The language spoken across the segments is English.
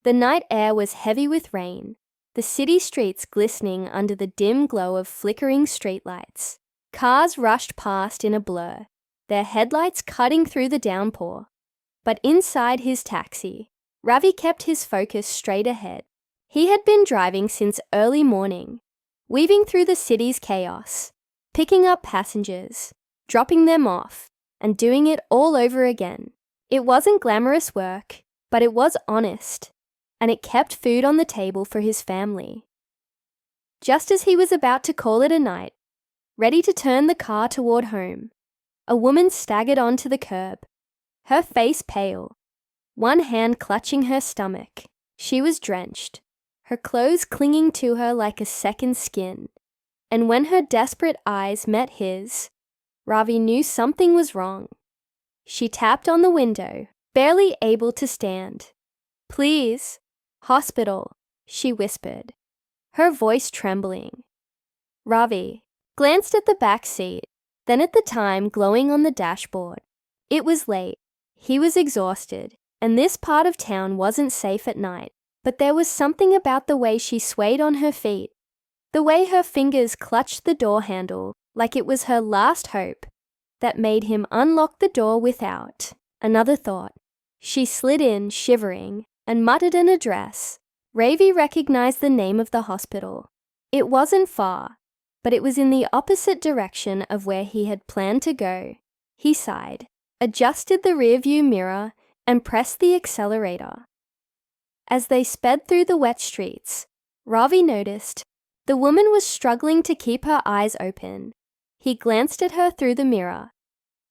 The night air was heavy with rain, the city streets glistening under the dim glow of flickering streetlights. Cars rushed past in a blur, their headlights cutting through the downpour. But inside his taxi, Ravi kept his focus straight ahead. He had been driving since early morning, weaving through the city's chaos, picking up passengers, dropping them off, and doing it all over again. It wasn't glamorous work, but it was honest, and it kept food on the table for his family. Just as he was about to call it a night, ready to turn the car toward home, a woman staggered onto the curb, her face pale, one hand clutching her stomach. She was drenched, her clothes clinging to her like a second skin. And when her desperate eyes met his, Ravi knew something was wrong. She tapped on the window, barely able to stand. "Please, hospital," she whispered, her voice trembling. Ravi glanced at the back seat, then at the time glowing on the dashboard. It was late. He was exhausted, and this part of town wasn't safe at night. But there was something about the way she swayed on her feet, the way her fingers clutched the door handle like it was her last hope, that made him unlock the door without another thought. She slid in, shivering, and muttered an address. Ravi recognized the name of the hospital. It wasn't far, but it was in the opposite direction of where he had planned to go. He sighed, adjusted the rearview mirror, and pressed the accelerator. As they sped through the wet streets, Ravi noticed the woman was struggling to keep her eyes open. He glanced at her through the mirror.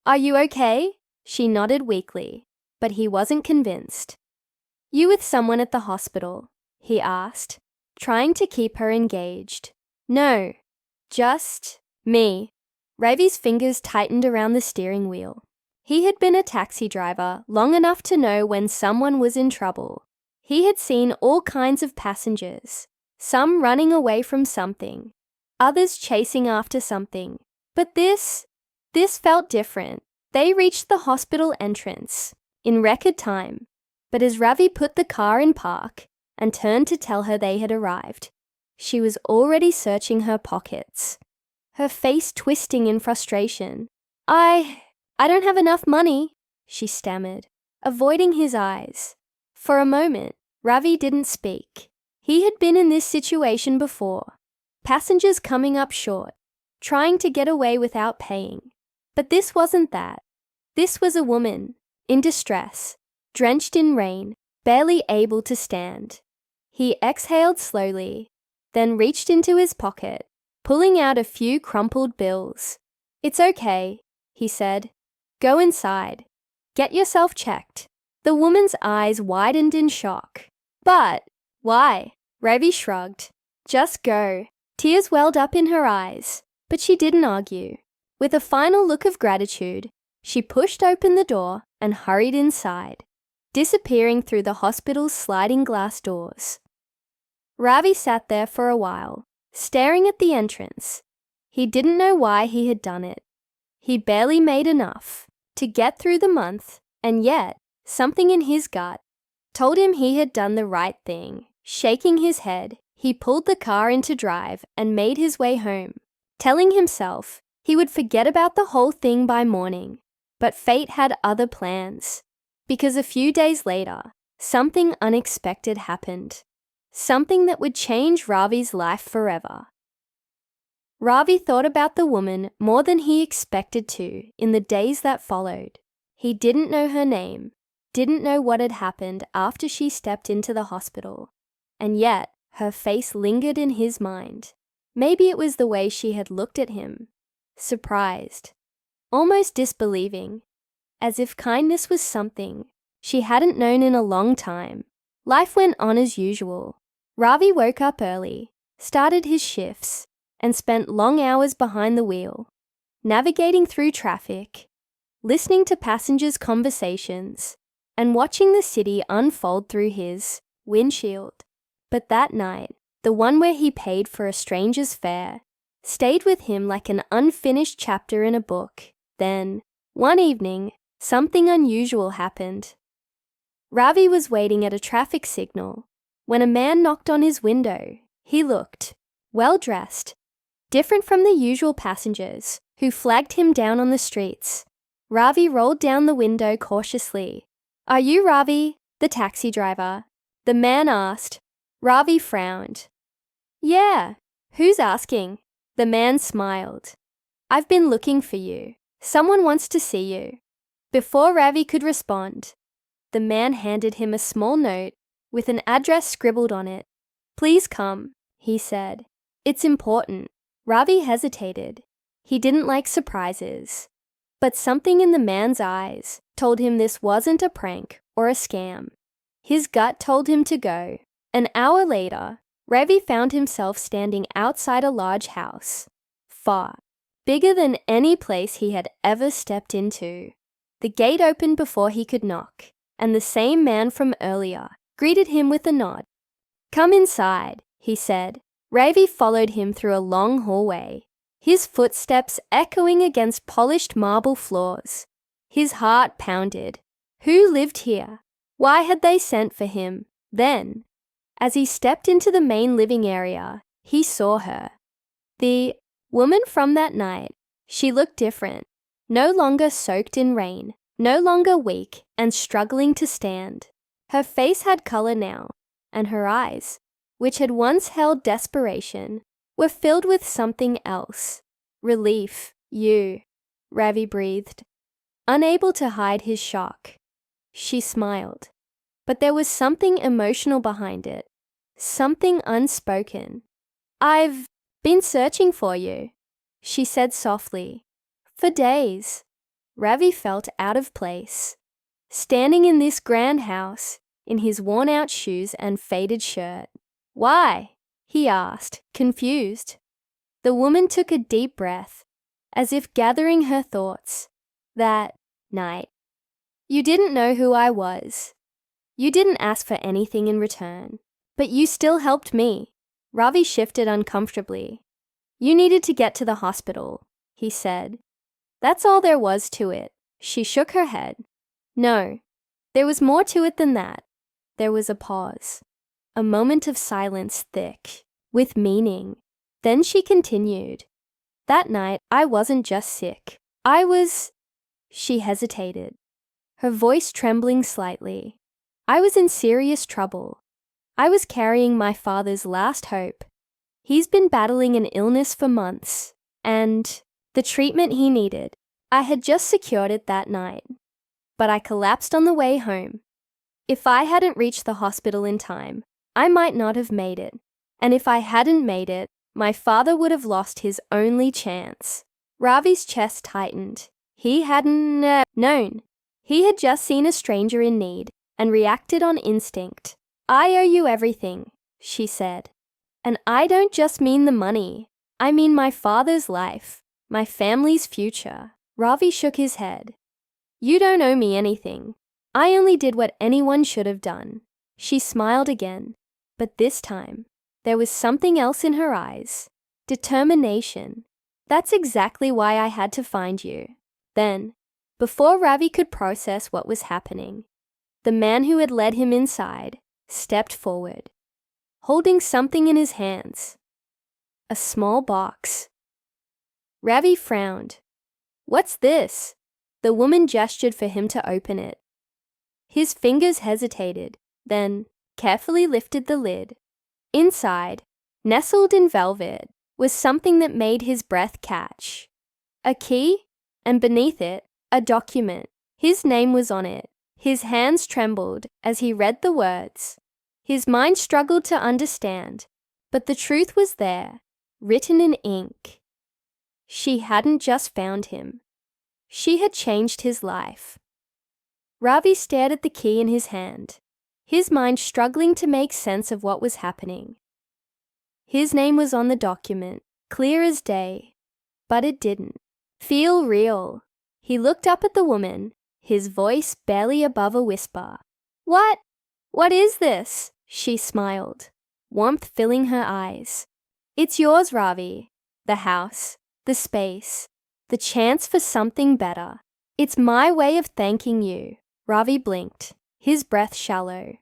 "Are you okay?" She nodded weakly, but he wasn't convinced. "You with someone at the hospital?" he asked, trying to keep her engaged. "No, just me." Ravi's fingers tightened around the steering wheel. He had been a taxi driver long enough to know when someone was in trouble. He had seen all kinds of passengers, some running away from something, others chasing after something. But this felt different. They reached the hospital entrance in record time, but as Ravi put the car in park and turned to tell her they had arrived, she was already searching her pockets, her face twisting in frustration. I don't have enough money," she stammered, avoiding his eyes. For a moment, Ravi didn't speak. He had been in this situation before. Passengers coming up short, trying to get away without paying. But this wasn't that. This was a woman, in distress, drenched in rain, barely able to stand. He exhaled slowly, then reached into his pocket, pulling out a few crumpled bills. "It's okay," he said. "Go inside. Get yourself checked." The woman's eyes widened in shock. "But why?" Ravi shrugged. "Just go." Tears welled up in her eyes, but she didn't argue. With a final look of gratitude, she pushed open the door and hurried inside, disappearing through the hospital's sliding glass doors. Ravi sat there for a while, staring at the entrance. He didn't know why he had done it. He barely made enough to get through the month, and yet something in his gut told him he had done the right thing. Shaking his head, he pulled the car into drive and made his way home, telling himself he would forget about the whole thing by morning. But fate had other plans, because a few days later, something unexpected happened. Something that would change Ravi's life forever. Ravi thought about the woman more than he expected to in the days that followed. He didn't know her name, didn't know what had happened after she stepped into the hospital, and yet her face lingered in his mind. Maybe it was the way she had looked at him, surprised, almost disbelieving, as if kindness was something she hadn't known in a long time. Life went on as usual. Ravi woke up early, started his shifts, and spent long hours behind the wheel, navigating through traffic, listening to passengers' conversations, and watching the city unfold through his windshield. But that night, the one where he paid for a stranger's fare, stayed with him like an unfinished chapter in a book. Then, one evening, something unusual happened. Ravi was waiting at a traffic signal when a man knocked on his window. He looked well-dressed, different from the usual passengers who flagged him down on the streets. Ravi rolled down the window cautiously. "Are you Ravi, the taxi driver?" the man asked. Ravi frowned. "Yeah, who's asking?" The man smiled. "I've been looking for you. Someone wants to see you." Before Ravi could respond, the man handed him a small note with an address scribbled on it. "Please come," he said. "It's important." Ravi hesitated. He didn't like surprises. But something in the man's eyes told him this wasn't a prank or a scam. His gut told him to go. An hour later, Ravi found himself standing outside a large house, far bigger than any place he had ever stepped into. The gate opened before he could knock, and the same man from earlier greeted him with a nod. "Come inside," he said. Ravi followed him through a long hallway, his footsteps echoing against polished marble floors. His heart pounded. Who lived here? Why had they sent for him? Then, as he stepped into the main living area, he saw her. The woman from that night. She looked different, no longer soaked in rain, no longer weak and struggling to stand. Her face had color now, and her eyes, which had once held desperation, were filled with something else. "Relief, you," Ravi breathed, unable to hide his shock. She smiled, but there was something emotional behind it, something unspoken. "I've been searching for you," she said softly. "For days." Ravi felt out of place, standing in this grand house, in his worn-out shoes and faded shirt. "Why?" he asked, confused. The woman took a deep breath, as if gathering her thoughts. "That night. You didn't know who I was. You didn't ask for anything in return, but you still helped me." Ravi shifted uncomfortably. "You needed to get to the hospital," he said. "That's all there was to it." She shook her head. "No, there was more to it than that." There was a pause, a moment of silence thick, with meaning. Then she continued. "That night, I wasn't just sick. I was—" She hesitated, her voice trembling slightly. "I was in serious trouble. I was carrying my father's last hope. He's been battling an illness for months, and the treatment he needed. I had just secured it that night, but I collapsed on the way home. If I hadn't reached the hospital in time, I might not have made it. And if I hadn't made it, my father would have lost his only chance." Ravi's chest tightened. He hadn't known. He had just seen a stranger in need and reacted on instinct. "I owe you everything," she said. "And I don't just mean the money. I mean my father's life, my family's future." Ravi shook his head. "You don't owe me anything. I only did what anyone should have done." She smiled again, but this time, there was something else in her eyes. Determination. "That's exactly why I had to find you." Then, before Ravi could process what was happening, the man who had led him inside stepped forward, holding something in his hands. A small box. Ravi frowned. "What's this?" The woman gestured for him to open it. His fingers hesitated, then carefully lifted the lid. Inside, nestled in velvet, was something that made his breath catch. A key, and beneath it, a document. His name was on it. His hands trembled as he read the words. His mind struggled to understand, but the truth was there, written in ink. She hadn't just found him. She had changed his life. Ravi stared at the key in his hand, his mind struggling to make sense of what was happening. His name was on the document, clear as day, but it didn't feel real. He looked up at the woman, his voice barely above a whisper. What is this?" She smiled, warmth filling her eyes. "It's yours, Ravi. The house, the space, the chance for something better. It's my way of thanking you." Ravi blinked. his breath shallow.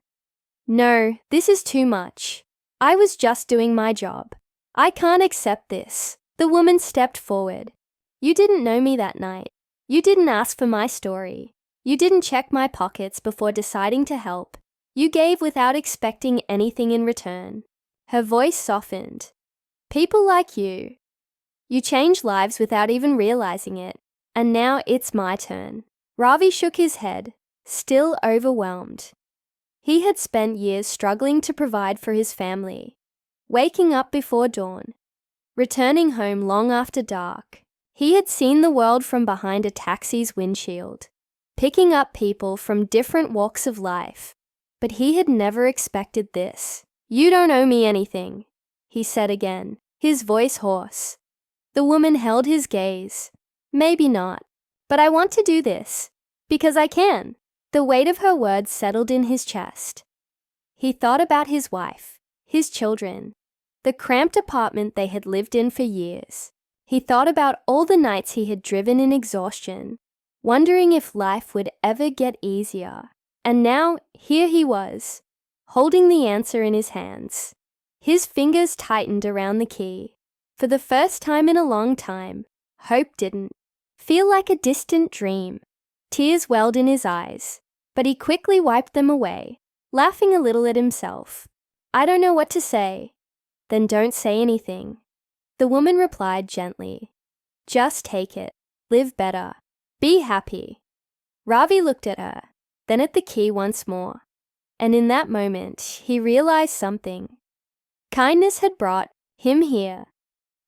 No, this is too much. I was just doing my job. I can't accept this. The woman stepped forward. You didn't know me that night. You didn't ask for my story. You didn't check my pockets before deciding to help. You gave without expecting anything in return. Her voice softened. People like you. You change lives without even realizing it. And now it's my turn. Ravi shook his head, still overwhelmed. He had spent years struggling to provide for his family, waking up before dawn, returning home long after dark. He had seen the world from behind a taxi's windshield, picking up people from different walks of life. But he had never expected this. You don't owe me anything, he said again, his voice hoarse. The woman held his gaze. Maybe not, but I want to do this, because I can. The weight of her words settled in his chest. He thought about his wife, his children, the cramped apartment they had lived in for years. He thought about all the nights he had driven in exhaustion, wondering if life would ever get easier. And now, here he was, holding the answer in his hands. His fingers tightened around the key. For the first time in a long time, hope didn't feel like a distant dream. Tears welled in his eyes, but he quickly wiped them away, laughing a little at himself. I don't know what to say. Then don't say anything. The woman replied gently. Just take it. Live better. Be happy. Ravi looked at her, then at the key once more. And in that moment, he realized something. Kindness had brought him here.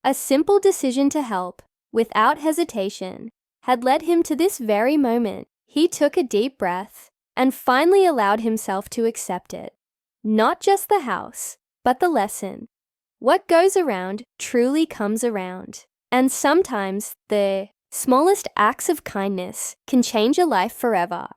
A simple decision to help, without hesitation, had led him to this very moment. He took a deep breath and finally allowed himself to accept it. Not just the house, but the lesson. What goes around truly comes around. And sometimes the smallest acts of kindness can change a life forever.